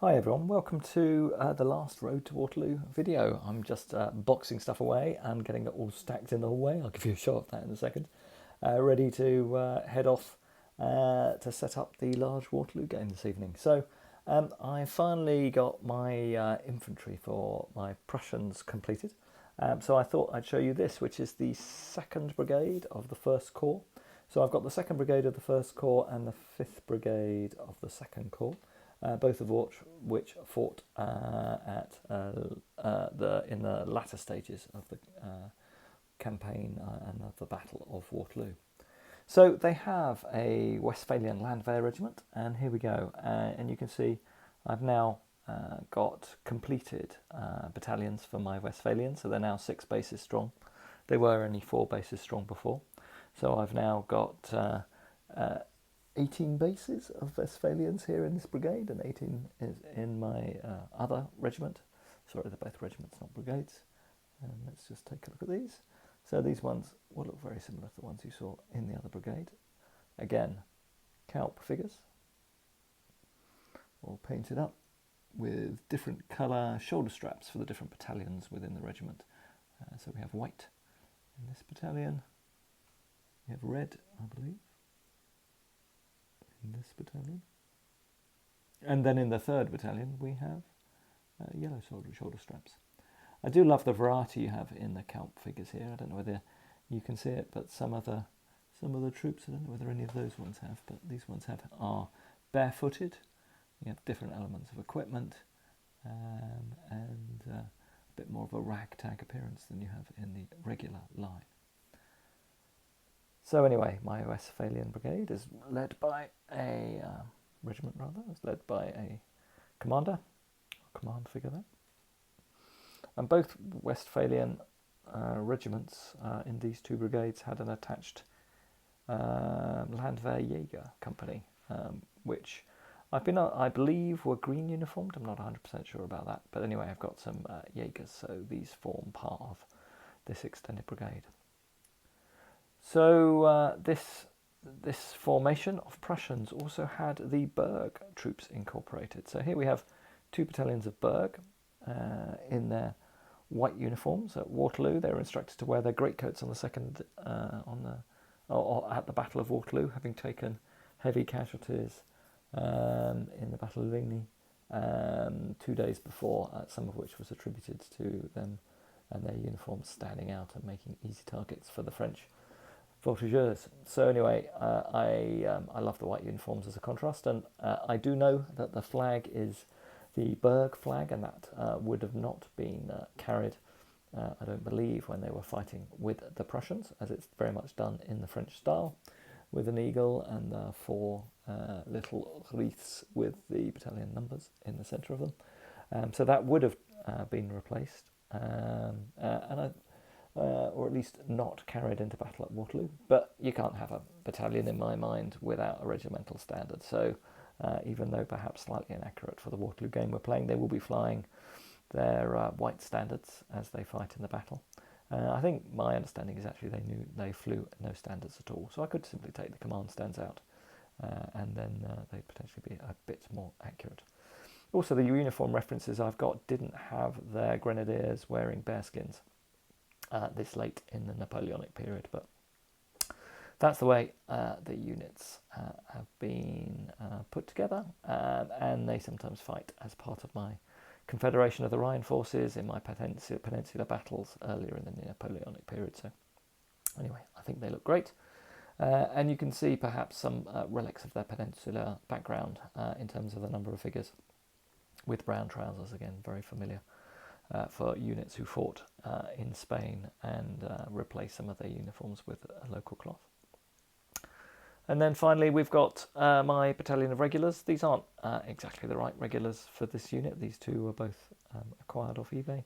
Hi everyone, welcome to the last Road to Waterloo video. I'm just boxing stuff away and getting it all stacked in the hallway. I'll give you a shot of that in a second. Ready to head off to set up the large Waterloo game this evening. So I finally got my infantry for my Prussians completed. So I thought I'd show you this, which is the 2nd Brigade of the 1st Corps. So I've got the 2nd Brigade of the 1st Corps and the 5th Brigade of the 2nd Corps. Both of which fought in the latter stages of the campaign and of the Battle of Waterloo. So they have a Westphalian Landwehr regiment, and here we go. And you can see I've now got completed battalions for my Westphalians, so they're now 6 bases strong. They were only 4 bases strong before. So I've now got 18 bases of Westphalians here in this brigade, and 18 is in my other regiment. Sorry, they're both regiments, not brigades. And let's just take a look at these. So these ones will look very similar to the ones you saw in the other brigade. Again, Calp figures, all painted up with different colour shoulder straps for the different battalions within the regiment. So we have white in this battalion. We have red, I believe, in this battalion. And then in the 3rd battalion we have yellow shoulder straps. I do love the variety you have in the Calp figures here. I don't know whether you can see it, but some of the troops, I don't know whether any of those ones have, but these ones are barefooted. You have different elements of equipment and a bit more of a ragtag appearance than you have in the regular line. So anyway, my Westphalian Brigade is led by a regiment, rather. It's led by a commander, command figure there. And both Westphalian regiments in these 2 brigades had an attached Landwehr Jäger company, which I believe were green uniformed. I'm not 100% sure about that. But anyway, I've got some Jägers, so these form part of this extended brigade. So this formation of Prussians also had the Berg troops incorporated. So here we have 2 battalions of Berg in their white uniforms. At Waterloo, they were instructed to wear their greatcoats on the second at the Battle of Waterloo, having taken heavy casualties in the Battle of Ligny 2 days before, some of which was attributed to them and their uniforms standing out and making easy targets for the French voltigeurs. So anyway, I love the white uniforms as a contrast, and I do know that the flag is the Berg flag, and that would have not been carried, I don't believe, when they were fighting with the Prussians, as it's very much done in the French style, with an eagle and 4 little wreaths with the battalion numbers in the centre of them. So that would have been replaced, or at least not carried into battle at Waterloo. But you can't have a battalion, in my mind, without a regimental standard. So even though perhaps slightly inaccurate for the Waterloo game we're playing, they will be flying their white standards as they fight in the battle. I think my understanding is actually they flew no standards at all. So I could simply take the command stands out and then they'd potentially be a bit more accurate. Also, the uniform references I've got didn't have their grenadiers wearing bearskins this late in the Napoleonic period, but that's the way the units have been put together, and they sometimes fight as part of my Confederation of the Rhine forces in my peninsular battles earlier in the Napoleonic period. So anyway, I think they look great, and you can see perhaps some relics of their peninsular background in terms of the number of figures with brown trousers, again very familiar for units who fought in Spain and replaced some of their uniforms with a local cloth. And then finally we've got my battalion of regulars. These aren't exactly the right regulars for this unit. These 2 were both acquired off eBay.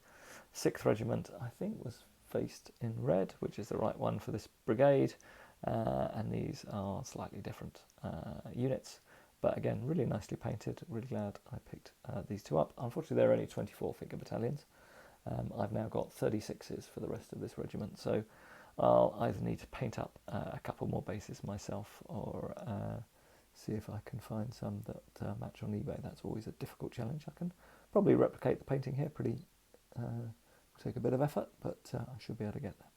6th Regiment, I think, was faced in red, which is the right one for this brigade. And these are slightly different units. But again, really nicely painted. Really glad I picked these 2 up. Unfortunately, they're only 24-figure battalions. I've now got 36s for the rest of this regiment. So I'll either need to paint up a couple more bases myself or see if I can find some that match on eBay. That's always a difficult challenge. I can probably replicate the painting here pretty, take a bit of effort, but I should be able to get there.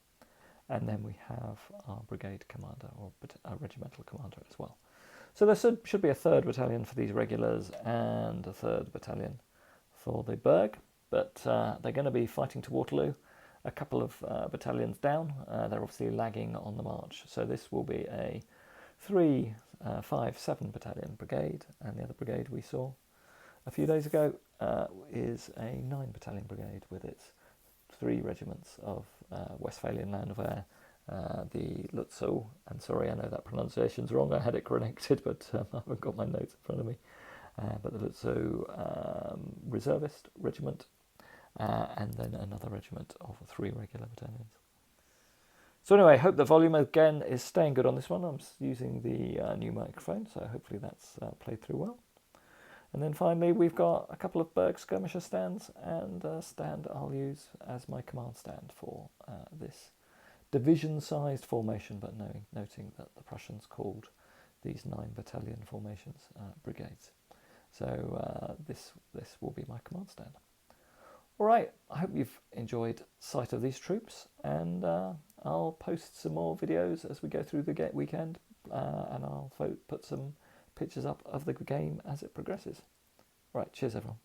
And then we have our brigade commander, or our regimental commander as well. So there should be a 3rd battalion for these regulars and a 3rd battalion for the Berg, but they're going to be fighting to Waterloo, a couple of battalions down. They're obviously lagging on the march, so this will be a 3, 5, 7 battalion brigade, and the other brigade we saw a few days ago is a 9 battalion brigade with its 3 regiments of Westphalian Landwehr, the Lutzow, and sorry, I know that pronunciation's wrong, I had it connected, but I haven't got my notes in front of me, but the Lutzow Reservist Regiment, and then another regiment of 3 regular battalions. So anyway, I hope the volume again is staying good on this one. I'm using the new microphone, so hopefully that's played through well. And then finally, we've got a couple of Berg skirmisher stands and a stand I'll use as my command stand for this division-sized formation, but noting that the Prussians called these 9 battalion formations brigades. So this will be my command stand. All right, I hope you've enjoyed sight of these troops, and I'll post some more videos as we go through the weekend, and I'll put some pictures up of the game as it progresses. Right, cheers everyone.